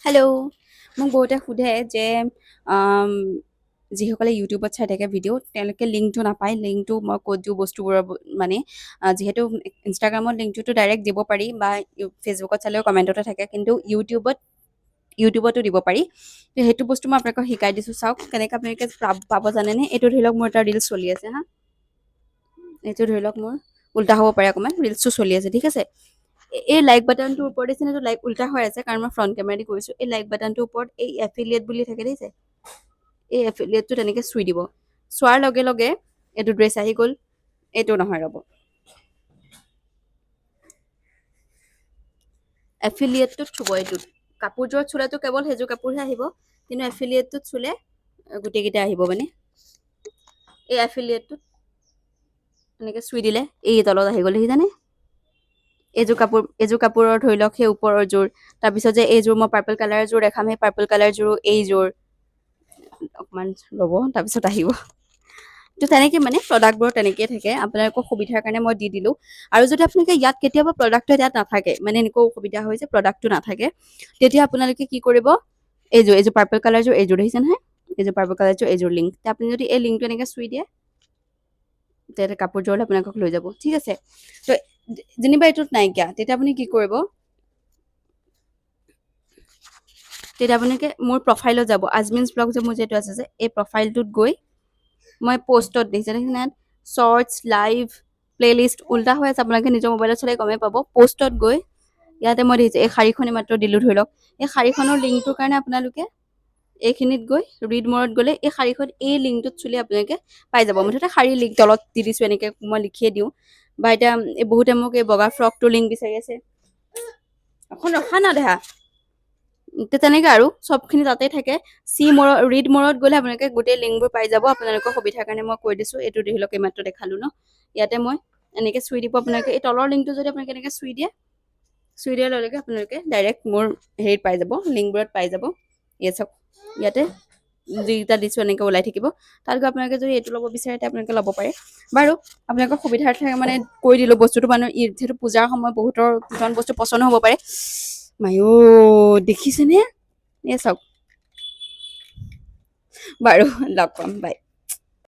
Hello'. মোক বহুতে সোধে যে যিসকলে ইউটিউবত চাই থাকে ভিডিঅ' তেওঁলোকে লিংকটো নাপায়। লিংকটো মই ক'ত দিওঁ বস্তুবোৰৰ মানে যিহেতু ইনষ্টাগ্ৰামত লিংকটোতো ডাইৰেক্ট দিব পাৰি বা ফেচবুকত চালেও কমেণ্টতে থাকে, কিন্তু ইউটিউবতো দিব পাৰি। তো সেইটো বস্তু মই আপোনালোকক শিকাই দিছোঁ। চাওক কেনেকৈ আপোনালোকে পাব জানেনে? এইটো ধৰি লওক মোৰ এটা ৰিলচ চলি আছে হা। এইটো ধৰি লওক মোৰ উল্টা হ'ব পাৰে অকণমান, ৰিলচটো চলি আছে, ঠিক আছে। এই লাইক বাটনটোৰ ওপৰত দেখিছেনে? এইটো লাইক উল্টা হৈ আছে কাৰণ মই ফ্ৰণ্ট কেমেৰা দি কৰিছোঁ। এই লাইক বাটনটোৰ ওপৰত এই এফিলিয়েট বুলি থাকে, দেখিছে? এই এফিলিয়েটটো তেনেকৈ চুই দিব। চোৱাৰ লগে লগে এইটো ড্ৰেছ আহি গ'ল। এইটো নহয়, ৰ'ব, এফিলিয়েটটোত চুব। এইটোত কাপোৰযোৰত চুলেতো কেৱল সেইযোৰ কাপোৰহে আহিব, কিন্তু এফিলিয়েটটোত চুলে গোটেইকেইটা আহিব। মানে এই এফিলিয়েটটোত এনেকৈ চুই দিলে এই তলত আহি গ'ল, দেখিছানে? এইযোৰ কাপোৰৰ ধৰি লওক সেই ওপৰৰ যোৰ, তাৰপিছত যে এইযোৰ মই পাৰ্পল কালাৰ যোৰ দেখাম, সেই পাৰ্পল কালাৰ যোৰো এইযোৰ। অকণমান ৰ'ব, তাৰপিছত আহিব। তো তেনেকৈ মানে প্ৰডাক্টবোৰ তেনেকৈয়ে থাকে। আপোনালোকৰ সুবিধাৰ কাৰণে মই দি দিলোঁ। আৰু যদি আপোনালোকে ইয়াত কেতিয়াবা প্ৰডাক্টটো ইয়াত নাথাকে, মানে এনেকুৱা অসুবিধা হয় যে প্ৰডাক্টটো নাথাকে, তেতিয়া আপোনালোকে কি কৰিব? এইযোৰ পাৰ্পল কালাৰযোৰ এইযোৰ দেখিছে নহয়? এইযোৰ পাৰ্পল কালাৰযোৰ এইযোৰ লিংক। আপুনি যদি এই লিংকটো এনেকৈ চুই দিয়ে, তেতিয়া কাপোৰযোৰলৈ আপোনালোকক লৈ যাব, ঠিক আছে। তো যেনিবা এইটোত নাইকিয়া, তেতিয়া আপুনি কি কৰিব? তেতিয়া আপোনালোকে মোৰ প্ৰফাইলত যাব। আজমিনছ ব্লগ যে মোৰ যিটো আছে যে, এই প্ৰফাইলটোত গৈ মই পষ্টত দেখিছে শ্বৰ্টছ, লাইভ, প্লেলিষ্ট উল্টা হৈ আছে। আপোনালোকে নিজৰ মোবাইলত চালে গমেই পাব। পষ্টত গৈ ইয়াতে মই দেখিছোঁ এই শাৰীখনি মাত্ৰ দিলোঁ ধৰি লওক। এই শাৰীখনৰ লিংকটোৰ কাৰণে আপোনালোকে এইখিনিত গৈ ৰিড মৰত গ'লে এই শাৰীখন এই লিংকটোত চুলে আপোনালোকে পাই যাব। মুঠতে শাৰীৰ লিংক তলত দি দিছোঁ, এনেকৈ মই লিখিয়ে দিওঁ। বা এতিয়া বহুতে মোক এই বগা ফ্ৰকটোৰ লিংক বিচাৰি আছে। এখন ৰখা না দেহা। তেনেকৈ আৰু চবখিনি তাতে থাকে। ৰিড মৰত গ'লে আপোনালোকে গোটেই লিংকবোৰ পাই যাব। আপোনালোকৰ সুবিধাৰ কাৰণে মই কৈ দিছোঁ। এইটো ধৰি লওক এইমাত্ৰ দেখালোঁ ন। ইয়াতে মই এনেকৈ চুই দিব। আপোনালোকে এই তলৰ লিংকটো যদি আপোনালোকে এনেকৈ চুই দিয়াৰ লগে লগে আপোনালোকে ডাইৰেক্ট মোৰ হেৰিত পাই যাব, লিংকবোৰত পাই যাব। ইয়াত চাওক, ইয়াতে যিকেইটা দিছোঁ এনেকৈ ওলাই থাকিব। তাত গৈ আপোনালোকে যদি এইটো ল'ব বিচাৰে তেতিয়া আপোনালোকে ল'ব পাৰে। বাৰু আপোনালোকৰ সুবিধাৰ্থে মানে কৈ দিলোঁ বস্তুটো। মানে যিহেতু পূজাৰ সময়ত বহুতৰ কিছুমান বস্তু পচন্দ হ'ব পাৰে। মায়ো দেখিছেনে? এই চাওক। বাৰু লগ পাম, বাই।